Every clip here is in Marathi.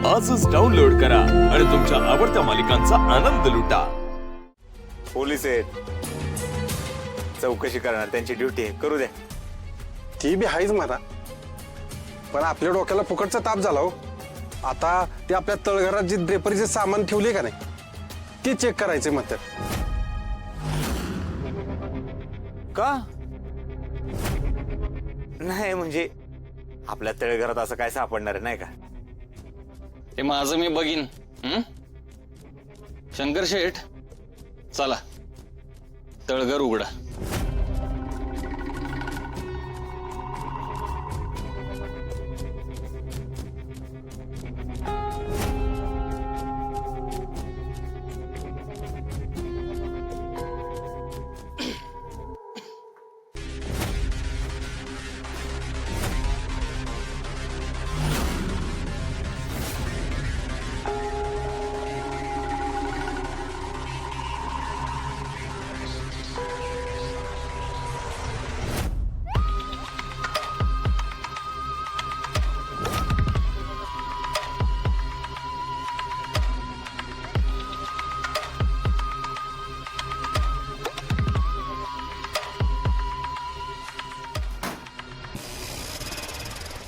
आजच डाउनलोड करा आणि तुमच्या आवडत्या मालिकांचा आनंद लुटा. पोलीस आहेत, चौकशी करणार, त्यांची ड्युटी आहे, करू द्या. ती बी आहेच म्हणा, पण आपल्या डोक्याला फुकटचा ताप झाला हो. आता ते आपल्या तळघरात जे ड्रेपरीचे सामान ठेवले का नाही ते चेक करायचे म्हणतात. का नाही म्हणजे आपल्या तळघरात असं काय सापडणार नाही का? ते माझं मी बघीन. शंकर शेठ, चला तळघर उघडा.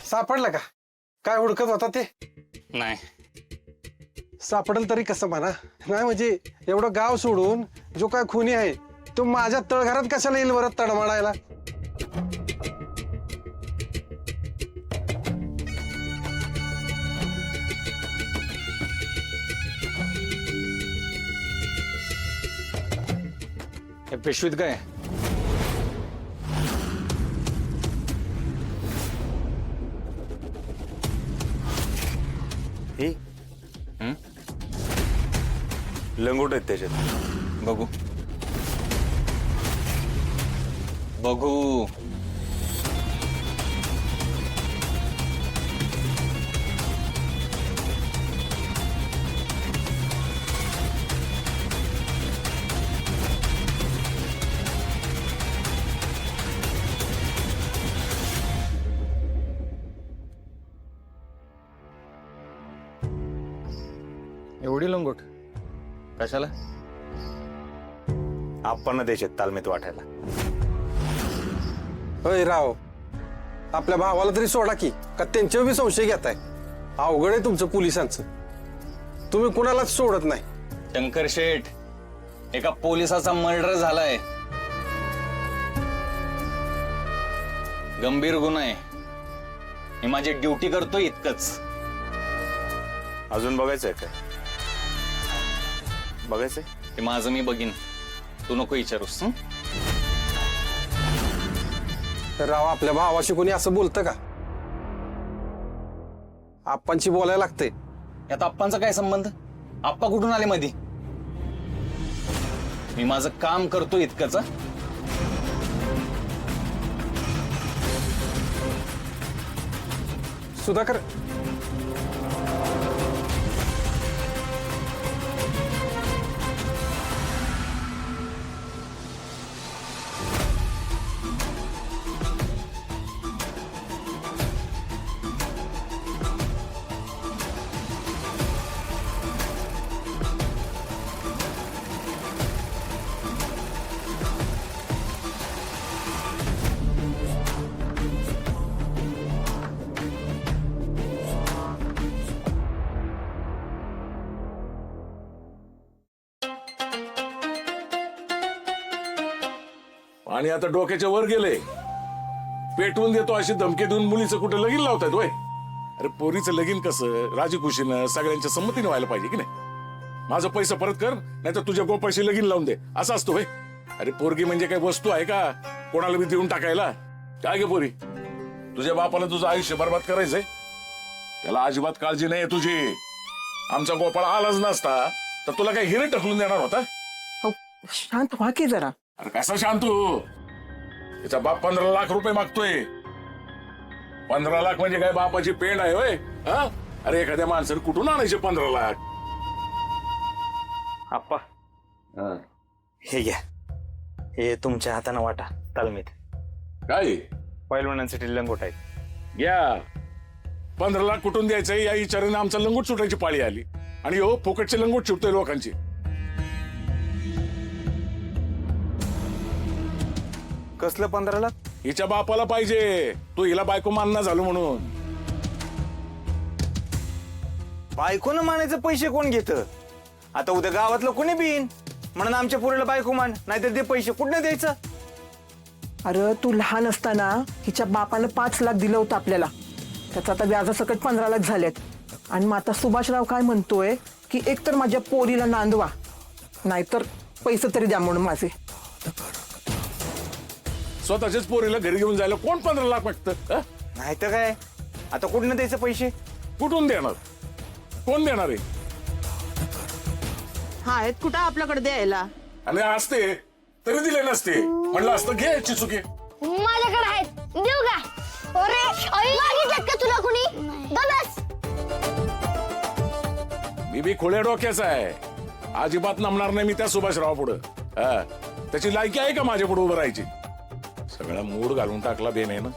सापडलं का? काय हुडकत होता ते? नाही, सापडेल तरी कसं म्हणा. नाही म्हणजे एवढं गाव सोडून जो काय खुनी आहे तो माझ्या तळघरात कशाला येईल बरं तडमडायला? हे पिशवीत काय? ही लंगोट आहेत त्याच्यात. बघू बघू. एवढी लंगोट कशाला? आपण द्यायचे तालमीत वाटायला. होय राव, आपल्या भावाला तरी सोडा की, का त्यांच्यावर बी संशय घेताय? अवघड आहे तुमचं पोलिसांचं. तुम्ही कुणालाच सोडत नाही. शंकर शेठ, एका पोलिसाचा मर्डर झालाय. गंभीर गुन्हा आहे. मी माझी ड्युटी करतो इतकंच. अजून बघायचंय काय? बघायचंय? ते माझं मी बघीन, तू नको विचारूस. तर राव, आपल्या भावाशी कोणी असं बोलतं का? आप्पांशी बोलायला लागते. यात आप्पांचा काय संबंध? आप्पा कुठून आले मध्ये? मी माझं काम करतो इतकंच. सुधाकर, आणि आता डोक्याच्या वर गेले. पेटवून देतो अशी धमकी देऊन मुलीचं कुठे लगीन लावतायत होय? अरे पोरीचं लगीन कसं राजीखुशीनं सगळ्यांच्या संमतीने व्हायला पाहिजे की नाही? माझा पैसा परत कर, नाही तर तुझ्या गोपाशी लगीन लावून दे, असं असतो होय? अरे पोरगी म्हणजे काय वस्तू आहे का कोणाला बी देऊन टाकायला? काय गे पोरी, तुझ्या बापाला तुझं आयुष्य बर्बाद करायचंय? त्याला अजिबात काळजी नाही तुझी. आमचा गोपाळ आलाच नसता तर तुला काय हिरे ढकलून देणार होता? शांत व्हा की जरा. अरे कसा शांत तू? त्याचा बाप 15 लाख रुपये मागतोय. 15 लाख म्हणजे काय बापाची पेंड आहे होय? अरे एखाद्या माणसाने कुठून आणायचे 15 लाख? आप्पा, हे घ्या, हे तुमच्या हाताने वाटा तालमीत. काय पैलवानांसाठी लंगोट आहेत. घ्या, 15 लाख कुठून द्यायचंय या विचाराने आमचा लंगोट सुटायची पाळी आली आणि हो फुकटचे लंगोट सुटतोय लोकांची. कसलं 15 लाख? हिच्या बापाला पाहिजे, तो हिला बायको मानना झालो म्हणून. बायकोनं मानायचं पैसे कोण घेत? आता उद्या गावातलं कोणी बिन म्हणून आमच्या पोरीला बायको मान, नाहीतर ते पैसे कुठनं द्यायचं? अरे तू लहान असताना हिच्या बापानं 5 लाख दिलं होतं आपल्याला. त्याचं आता व्याजासकट 15 लाख झालेत. आणि मग आता सुभाषराव काय म्हणतोय की एकतर माझ्या पोरीला नांदवा, नाहीतर पैसे तरी द्या म्हणून माझे. स्वतःच्याच पोरीला घरी घेऊन जायला कोण 15 लाख मागतं? नाही तर काय, आता कुठनं द्यायचं पैसे? कुठून देणार? कोण देणार आहे? हा आहेत कुठं आपल्याकडे द्यायला. आणि असते तरी दिले नसते, म्हणलं असतं घे चिचुके. माझ्याकडे आहेत, देऊ का? अरे मागितलं का तुला कुणी? बस मी खोड्या डोक्याचा आहे, अजिबात नमणार नाही मी त्या सुभाषराव पुढं. त्याची लायकी आहे का माझ्या पुढे उभं राहायची? सगळा मूड घालून टाकला बेने ना.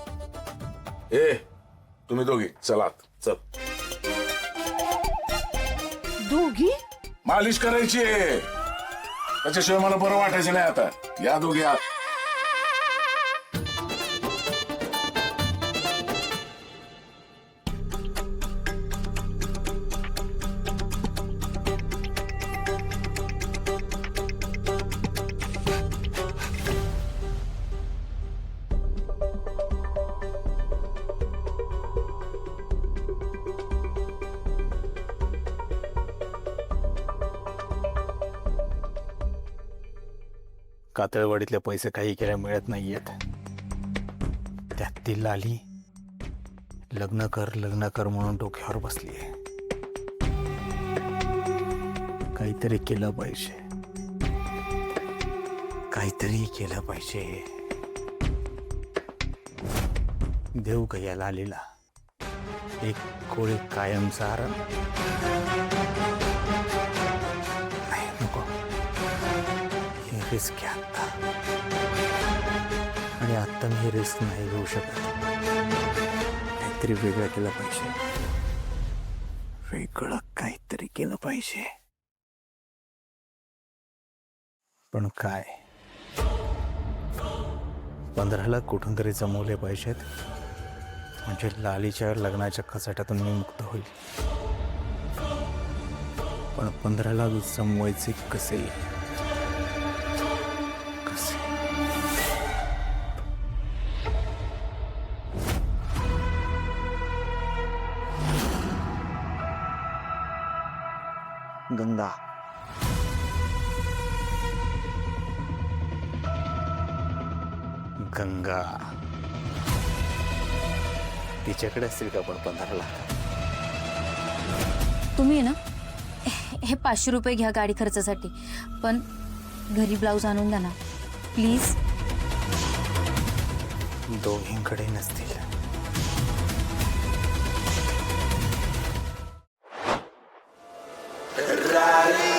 ए तुम्ही दोघी चला आत, चल. दोघी मालिश करायची आहे, त्याच्याशिवाय मला बरं वाटायचं नाही. आता या दोघी आत. कातळवाडीतले पैसे काही केल्या मिळत नाहीयेत. त्यात ती लाली लग्न कर म्हणून डोक्यावर बसलीये. काहीतरी केलं पाहिजे, काहीतरी केलं पाहिजे. देऊ का या लालीला एक कोळी कायमचा आराम? नाही, नको. हे रिस्क घ्या आता, आणि आता मी हे रिस्क नाही घेऊ शकत. काहीतरी वेगळं केलं पाहिजे, वेगळं काहीतरी केलं पाहिजे. पण काय? 15 लाख कुठून तरी जमवले पाहिजेत, म्हणजे लालीच्या लग्नाच्या कचाट्यातून मी मुक्त होईल. पण 15 लाख जमवायचे कसे? गंगा, गंगा तिच्याकडे असतील का पण 15 लाख? तुम्ही ना हे 500 रुपये घ्या गाडी खर्चासाठी, पण घरी ब्लाऊज आणून द्या ना प्लीज. दोघींकडे नसतील. राणी